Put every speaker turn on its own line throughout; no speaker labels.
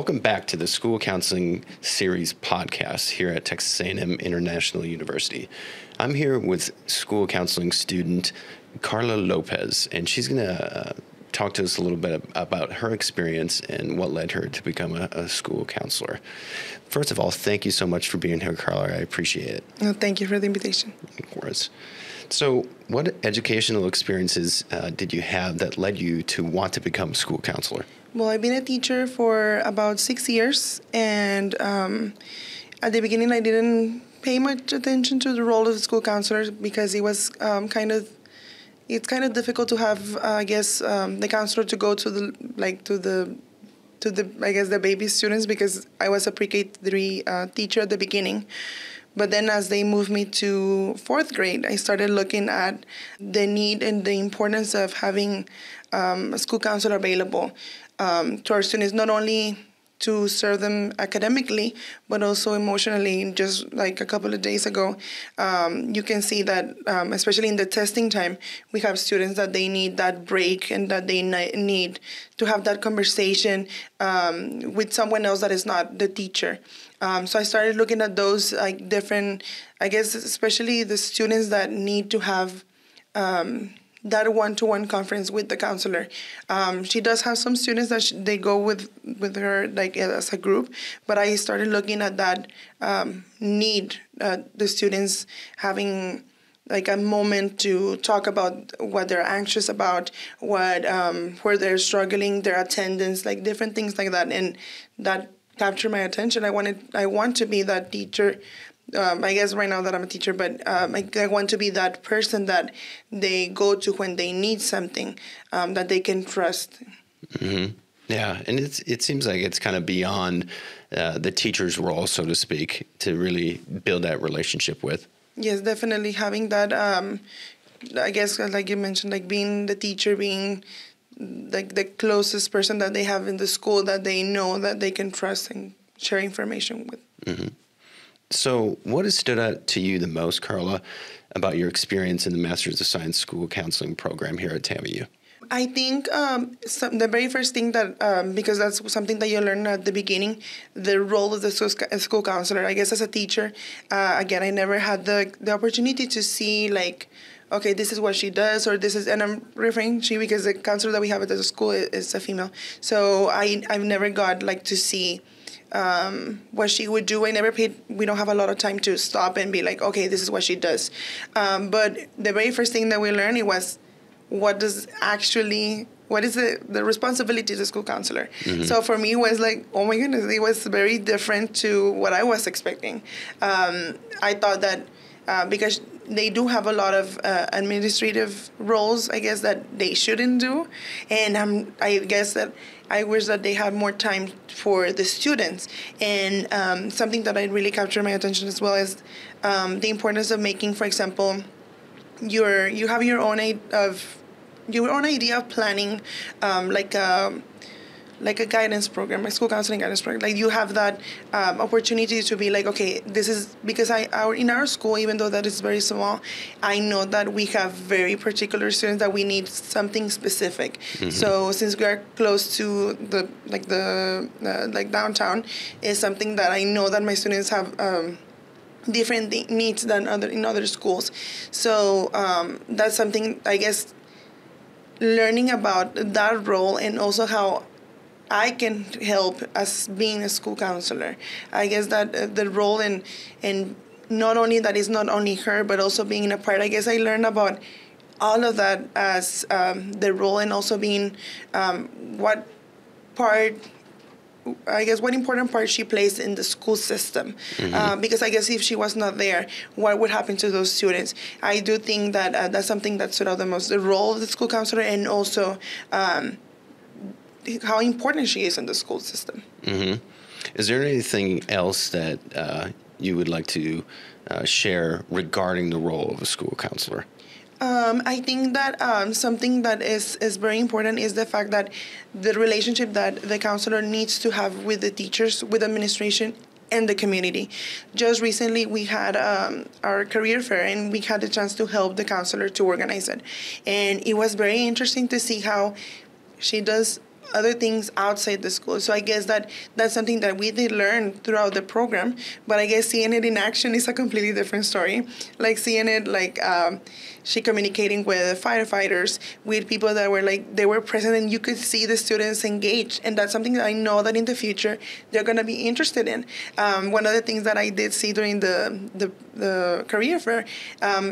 Welcome back to the School Counseling Series podcast here at Texas A&M International University. I'm here with school counseling student Carla Lopez, and she's going to talk to us a little bit about her experience and what led her to become a school counselor. First of all, thank you so much for being here, Carla. I appreciate it.
No, thank you for the invitation.
Of course. So what educational experiences did you have that led you to want to become a school counselor?
Well, I've been a teacher for about 6 years, and at the beginning I didn't pay much attention to the role of the school counselor because it was it's kind of difficult to have, the counselor to go to the baby students because I was a pre-K3 teacher at the beginning. But then as they moved me to fourth grade, I started looking at the need and the importance of having a school counselor available to our students, not only to serve them academically, but also emotionally. Just like a couple of days ago, you can see that, especially in the testing time, we have students that they need that break and that they need to have that conversation with someone else that is not the teacher. So I started looking at those different, especially the students that need to have that one-to-one conference with the counselor. She does have some students that they go with her as a group, but I started looking at that need, the students having a moment to talk about what they're anxious about, where they're struggling, their attendance, different things like that, and that captured my attention. I want to be that teacher. Right now that I'm a teacher, but I want to be that person that they go to when they need something, that they can trust.
Mm-hmm. Yeah, and it seems like it's kind of beyond the teacher's role, so to speak, to really build that relationship with.
Yes, definitely having that. Like you mentioned, being the teacher, being the closest person that they have in the school that they know that they can trust and share information with.
Mm-hmm. So what has stood out to you the most, Carla, about your experience in the Master's of Science School Counseling program here at TAMIU?
I think the very first thing that, because that's something that you learn at the beginning, the role of the school counselor. I guess as a teacher, again, I never had the opportunity to see okay, this is what she does, or this is, and I'm referring to because the counselor that we have at the school is a female. So I've never got to see what she would do. We don't have a lot of time to stop and be okay, this is what she does. But the very first thing that we learned, it was what is the responsibility of the school counselor. Mm-hmm. So for me, it was oh my goodness, it was very different to what I was expecting. I thought that because they do have a lot of administrative roles, I guess, that they shouldn't do. And I guess that I wish that they had more time for the students. And something that I really captured my attention as well is the importance of making, for example, you have your own idea of planning, like a guidance program, a school counseling guidance program. You have that opportunity to be okay, this is because in our school, even though that is very small, I know that we have very particular students that we need something specific. Mm-hmm. So since we are close to the downtown, is something that I know that my students have different needs than in other schools. So that's something, I guess, learning about that role and also how I can help as being a school counselor. I guess that the role and not only that is not only her, but also being a part. I guess I learned about all of that as the role and also being what important part she plays in the school system. Mm-hmm. Because I guess if she was not there, what would happen to those students? I do think that that's something that stood out the most, the role of the school counselor and also how important she is in the school system.
Mm-hmm. Is there anything else that you would like to share regarding the role of a school counselor?
I think that something that is very important is the fact that the relationship that the counselor needs to have with the teachers, with administration, and the community. Just recently, we had our career fair, and we had the chance to help the counselor to organize it. And it was very interesting to see how she does other things outside the school. So I guess that's something that we did learn throughout the program, but I guess seeing it in action is a completely different story. Like seeing it like she communicating with firefighters, with people that were like, they were present and you could see the students engaged. And that's something that I know that in the future they're going to be interested in. One of the things that I did see during the career fair,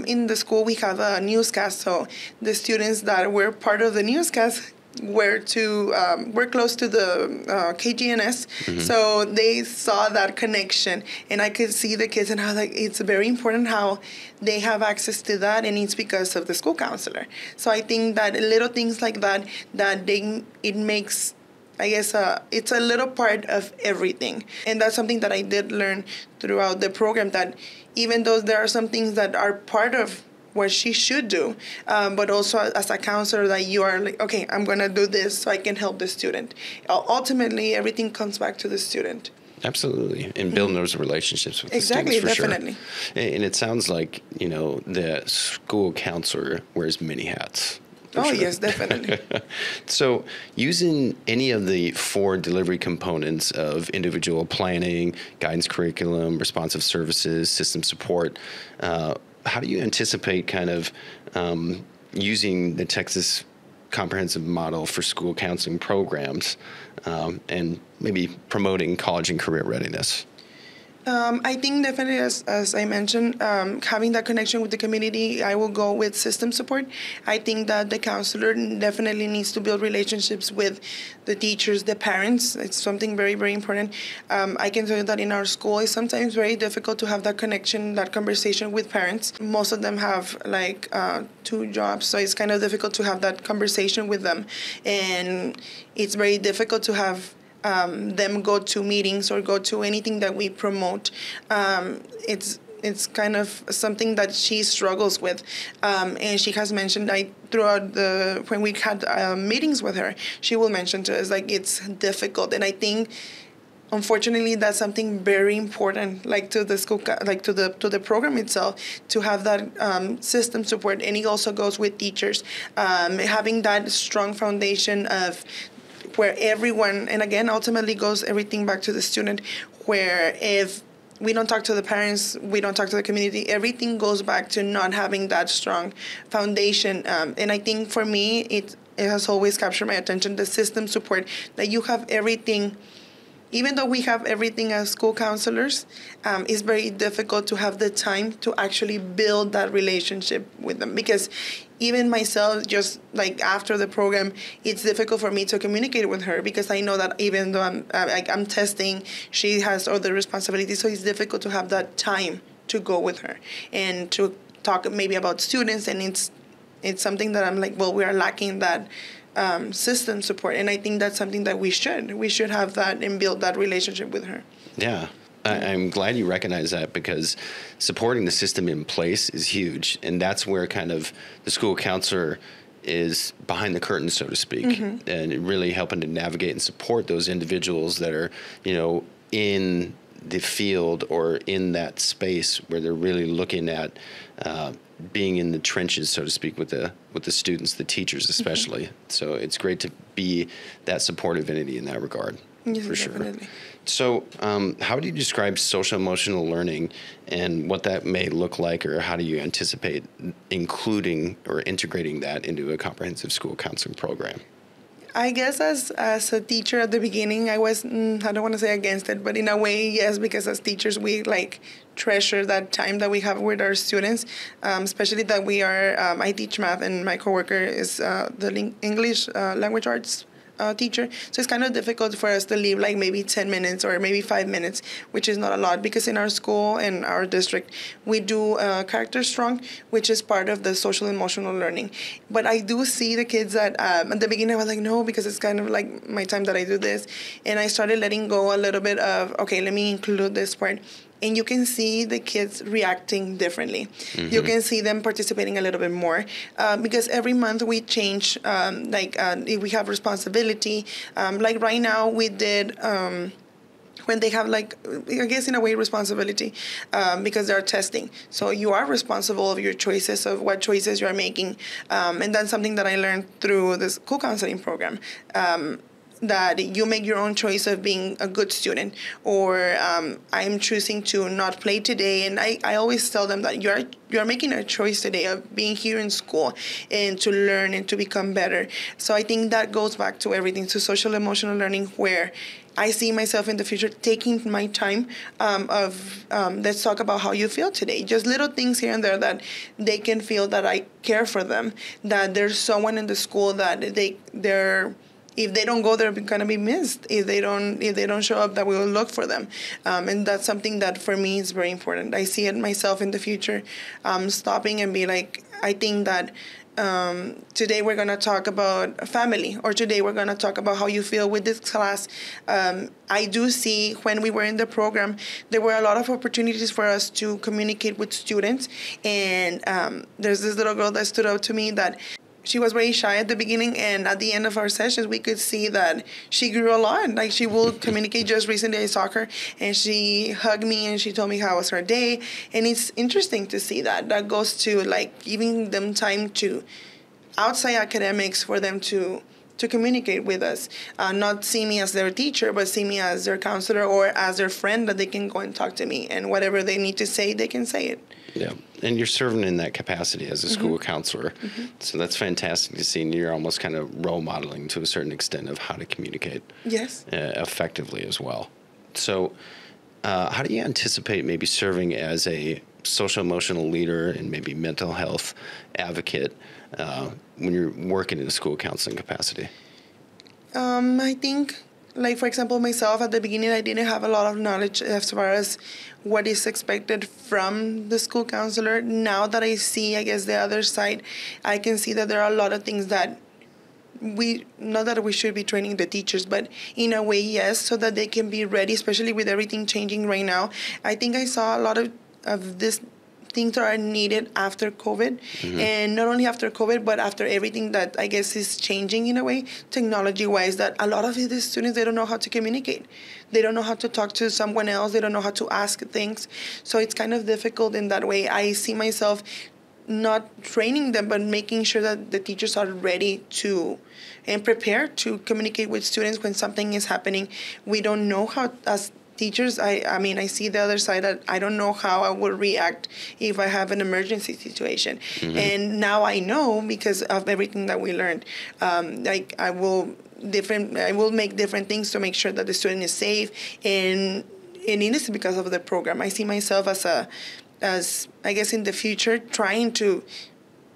in the school we have a newscast. So the students that were part of the newscast were close to the KGNS, so they saw that connection, and I could see the kids and how like it's very important how they have access to that, and it's because of the school counselor. So I think that little things like that it makes, I guess, it's a little part of everything, and that's something that I did learn throughout the program, that even though there are some things that are part of what she should do, but also as a counselor that you are like, okay, I'm going to do this so I can help the student. Ultimately, everything comes back to the student.
Absolutely. And building those relationships with the
Exactly,
students, for
definitely.
sure. And it sounds like, the school counselor wears many hats.
Oh, sure. Yes, definitely.
So using any of the 4 delivery components of individual planning, guidance curriculum, responsive services, system support, how do you anticipate kind of using the Texas comprehensive model for school counseling programs and maybe promoting college and career readiness?
I think definitely, as I mentioned, having that connection with the community, I will go with system support. I think that the counselor definitely needs to build relationships with the teachers, the parents. It's something very, very important. I can tell you that in our school, it's sometimes very difficult to have that connection, that conversation with parents. Most of them have like 2 jobs, so it's kind of difficult to have that conversation with them. And it's very difficult to have them go to meetings or go to anything that we promote. It's kind of something that she struggles with, and she has mentioned throughout when we had meetings with her, she will mention to us like it's difficult, and I think unfortunately that's something very important, like to the school, like to the program itself, to have that system support, and it also goes with teachers, having that strong foundation of where everyone, and again, ultimately goes everything back to the student, where if we don't talk to the parents, we don't talk to the community, everything goes back to not having that strong foundation. And I think for me, it has always captured my attention, the system support, that you have everything. Even though we have everything as school counselors, it's very difficult to have the time to actually build that relationship with them. Because even myself, just like after the program, it's difficult for me to communicate with her because I know that even though I'm testing, she has other responsibilities. So it's difficult to have that time to go with her and to talk maybe about students. And it's something that I'm like, well, we are lacking that system support, and I think that's something that we should have that and build that relationship with her.
Yeah, I'm glad you recognize that, because supporting the system in place is huge, and that's where kind of the school counselor is behind the curtain, so to speak, and really helping to navigate and support those individuals that are, in the field or in that space where they're really looking at being in the trenches, so to speak, with the students, the teachers especially. So it's great to be that supportive entity in that regard.
Yes,
for
definitely.
Sure. So how do you describe social emotional learning and what that may look like, or how do you anticipate including or integrating that into a comprehensive school counseling program?
I guess as a teacher at the beginning, I was, I don't want to say against it, but in a way, yes, because as teachers, we treasure that time that we have with our students, especially that we are, I teach math and my coworker is the English language arts teacher. So it's kind of difficult for us to leave maybe 10 minutes or maybe 5 minutes, which is not a lot, because in our school and our district, we do Character Strong, which is part of the social emotional learning. But I do see the kids that at the beginning I was like, no, because it's kind of like my time that I do this. And I started letting go a little bit of, okay, let me include this part. And you can see the kids reacting differently. You can see them participating a little bit more because every month we change, if we have responsibility. Like right now we did, when they have I guess in a way responsibility because they're testing. So you are responsible of your choices, of what choices you are making. And that's something that I learned through this school counseling program. that you make your own choice of being a good student, or I'm choosing to not play today. And I always tell them that you're making a choice today of being here in school and to learn and to become better. So I think that goes back to everything, to social emotional learning, where I see myself in the future taking my time let's talk about how you feel today. Just little things here and there that they can feel that I care for them, that there's someone in the school that they're if they don't go, they're gonna be missed. If they don't show up, that we will look for them, and that's something that for me is very important. I see it myself in the future, stopping and be like, I think that today we're gonna talk about family, or today we're gonna talk about how you feel with this class. I do see when we were in the program, there were a lot of opportunities for us to communicate with students, and there's this little girl that stood out to me that. She was very shy at the beginning, and at the end of our sessions, we could see that she grew a lot. Like, she will communicate. Just recently, I saw her, and she hugged me, and she told me how was her day. And it's interesting to see that. That goes to, like, giving them time to, outside academics, for them to communicate with us. Not see me as their teacher, but see me as their counselor or as their friend, that they can go and talk to me. And whatever they need to say, they can say it.
Yeah, and you're serving in that capacity as a school counselor. So that's fantastic to see, and you're almost kind of role modeling to a certain extent of how to communicate effectively as well. So how do you anticipate maybe serving as a social emotional leader and maybe mental health advocate when you're working in a school counseling capacity?
I think, like, for example, myself, at the beginning, I didn't have a lot of knowledge as far as what is expected from the school counselor. Now that I see, I guess, the other side, I can see that there are a lot of things that not that we should be training the teachers, but in a way, yes, so that they can be ready, especially with everything changing right now. I think I saw a lot of this things that are needed after COVID, and not only after COVID, but after everything that I guess is changing in a way, technology-wise, that a lot of these students, they don't know how to communicate. They don't know how to talk to someone else. They don't know how to ask things. So it's kind of difficult in that way. I see myself not training them, but making sure that the teachers are ready to and prepared to communicate with students when something is happening. We don't know how, as teachers, I mean, I see the other side, that I don't know how I would react if I have an emergency situation. And now I know because of everything that we learned. Like, I will make different things to make sure that the student is safe, and it is because of the program. I see myself as I guess in the future trying to,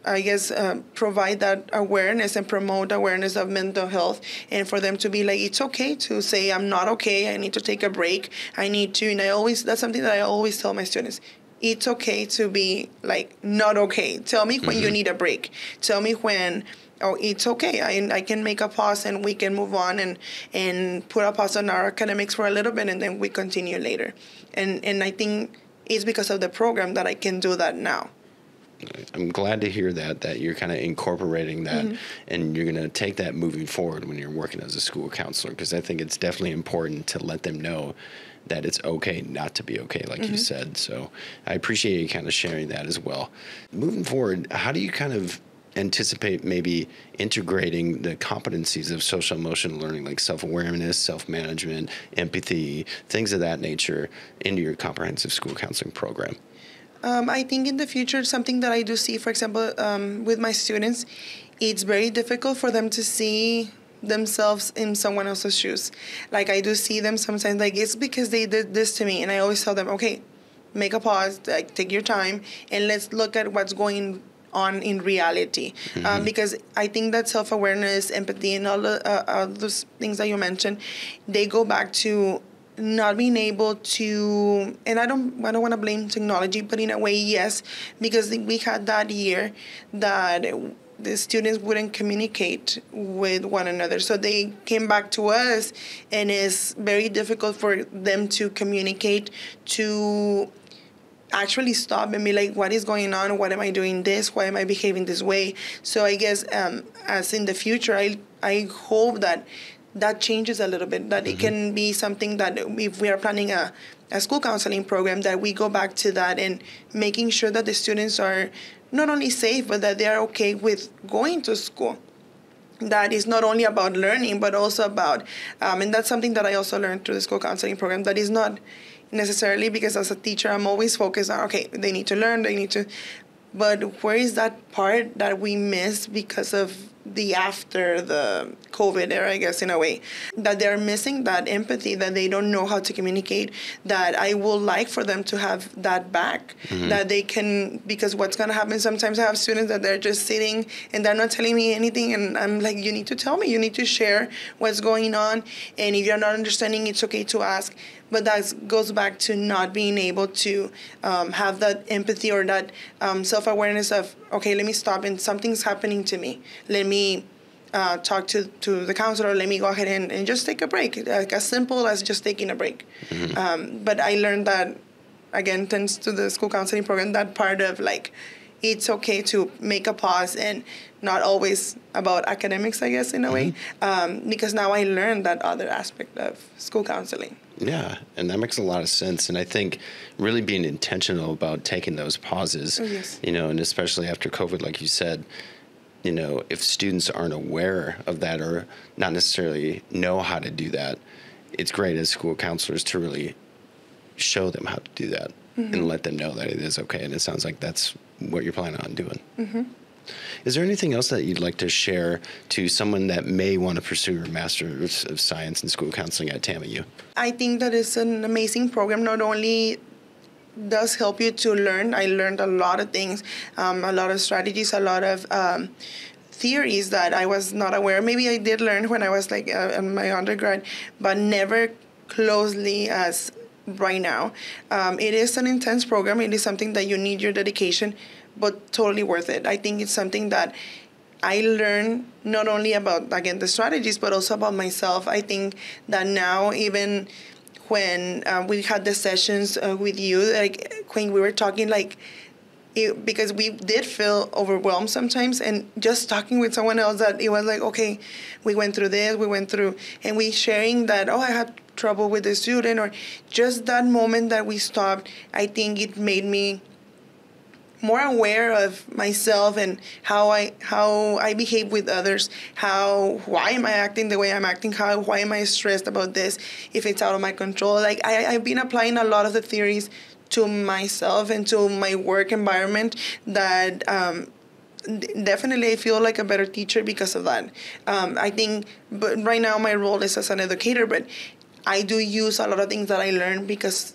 I guess, provide that awareness and promote awareness of mental health, and for them to be like, it's okay to say, I'm not okay, I need to take a break, I need to, and that's something that I always tell my students. It's okay to be, like, not okay. Tell me when you need a break. Tell me when, it's okay. I can make a pause and we can move on and put a pause on our academics for a little bit, and then we continue later. And I think it's because of the program that I can do that now.
I'm glad to hear that you're kind of incorporating that, and you're going to take that moving forward when you're working as a school counselor, because I think it's definitely important to let them know that it's okay not to be okay, like you said. So I appreciate you kind of sharing that as well. Moving forward, how do you kind of anticipate maybe integrating the competencies of social emotional learning, like self-awareness, self-management, empathy, things of that nature, into your comprehensive school counseling program?
I think in the future, something that I do see, for example, with my students, it's very difficult for them to see themselves in someone else's shoes. Like, I do see them sometimes, like, it's because they did this to me, and I always tell them, okay, make a pause, like, take your time, and let's look at what's going on in reality. Because I think that self-awareness, empathy, and all those things that you mentioned, they go back to not being able to, and I don't want to blame technology, but in a way, yes, because we had that year that the students wouldn't communicate with one another. So they came back to us, and it's very difficult for them to communicate, to actually stop and be like, what is going on? Why am I doing this? Why am I behaving this way? So I guess as in the future, I hope that changes a little bit, that it can be something that if we are planning a school counseling program, that we go back to that and making sure that the students are not only safe, but that they are okay with going to school. that is not only about learning, but also about, and that's something that I also learned through the school counseling program, that is not necessarily because as a teacher, I'm always focused on, okay, they need to learn, but where is that part that we miss because of the after the COVID era, I guess, in a way, that they're missing that empathy, that they don't know how to communicate, that I would like for them to have that back, that they can, because what's going to happen, sometimes I have students that they're just sitting and they're not telling me anything, and I'm like, you need to tell me, you need to share what's going on, and if you're not understanding, it's okay to ask. But that goes back to not being able to have that empathy or that self-awareness of, okay, let me stop and something's happening to me. Let me talk to the counselor. Let me go ahead and just take a break, like as simple as just taking a break. But I learned that, again, thanks to the school counseling program, that part of like, it's okay to make a pause and not always about academics, I guess, in a way, because now I learned that other aspect of school counseling.
Yeah, and that makes a lot of sense. And I think really being intentional about taking those pauses, you know, and especially after COVID, like you said, you know, if students aren't aware of that or not necessarily know how to do that, it's great as school counselors to really show them how to do that and let them know that it is okay. And it sounds like that's what you're planning on doing. Is there anything else that you'd like to share to someone that may want to pursue a Master's of Science in School Counseling at TAMIU?
I think that it's an amazing program. Not only does help you to learn, I learned a lot of things, a lot of strategies, a lot of theories that I was not aware. Maybe I did learn when I was like in my undergrad, but never closely as right now. It is an intense program. It is something that you need your dedication, but totally worth it. I think it's something that I learned not only about, again, the strategies, but also about myself. I think that now, even when we had the sessions with you, like when we were talking, like, because we did feel overwhelmed sometimes, and just talking with someone else, that it was like, okay, we went through this, and we sharing that, oh, I had trouble with the student, or just that moment that we stopped, I think it made me more aware of myself and how I behave with others, why am I acting the way I'm acting, why am I stressed about this, if it's out of my control. Like I've been applying a lot of the theories to myself and to my work environment, that definitely I feel like a better teacher because of that. I think, but right now my role is as an educator, but I do use a lot of things that I learned because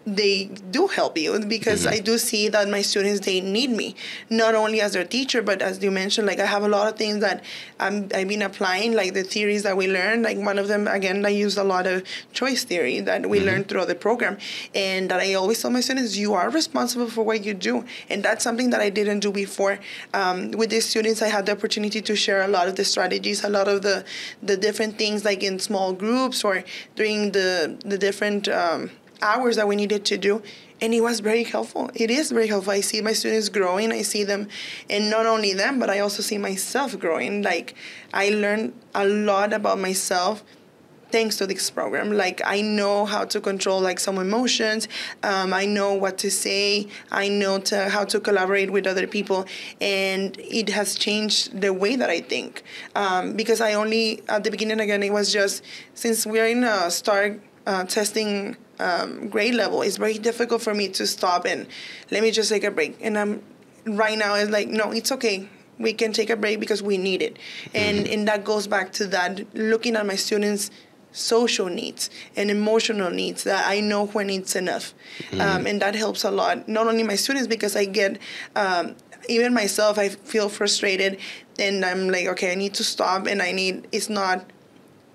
they do help you, because I do see that my students, they need me, not only as their teacher, but as you mentioned, like I have a lot of things that I've been applying, like the theories that we learned. Like one of them, again, I used a lot of choice theory that we learned throughout the program, and that I always tell my students, you are responsible for what you do, and that's something that I didn't do before. With these students, I had the opportunity to share a lot of the strategies, a lot of the different things, like in small groups or during the different hours that we needed to do, and it was very helpful. It is very helpful. I see my students growing. I see them, and not only them, but I also see myself growing. Like I learned a lot about myself thanks to this program. Like I know how to control like some emotions. I know what to say. I know how to collaborate with other people, and it has changed the way that I think. Because I only at the beginning, again, it was just, since we're in a start testing grade level, it's very difficult for me to stop and let me just take a break. And right now it's like, no, it's okay. We can take a break because we need it. And that goes back to that, looking at my students' social needs and emotional needs, that I know when it's enough. And that helps a lot. Not only my students, because I get, even myself, I feel frustrated and I'm like, okay, I need to stop, and it's not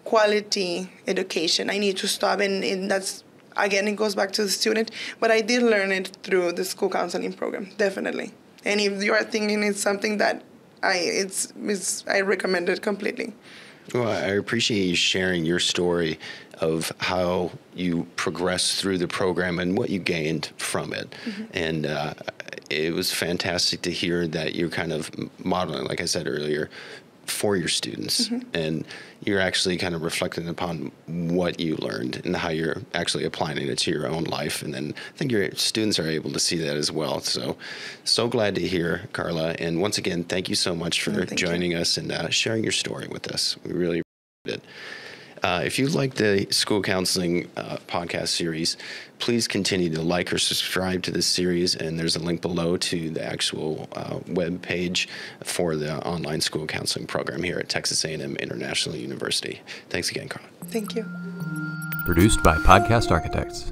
quality education. I need to stop, and that's, again, it goes back to the student, but I did learn it through the school counseling program, definitely. And if you are thinking it's something that I recommend it completely.
Well, I appreciate you sharing your story of how you progressed through the program and what you gained from it. And it was fantastic to hear that you're kind of modeling, like I said earlier, for your students, and you're actually kind of reflecting upon what you learned and how you're actually applying it to your own life. And then I think your students are able to see that as well. So glad to hear, Carla. And once again, thank you so much for joining us and sharing your story with us. We really appreciate it. If you like the school counseling podcast series, please continue to like or subscribe to this series, and there's a link below to the actual web page for the online school counseling program here at Texas A&M International University. Thanks again, Carla.
Thank you.
Produced by Podcast Architects.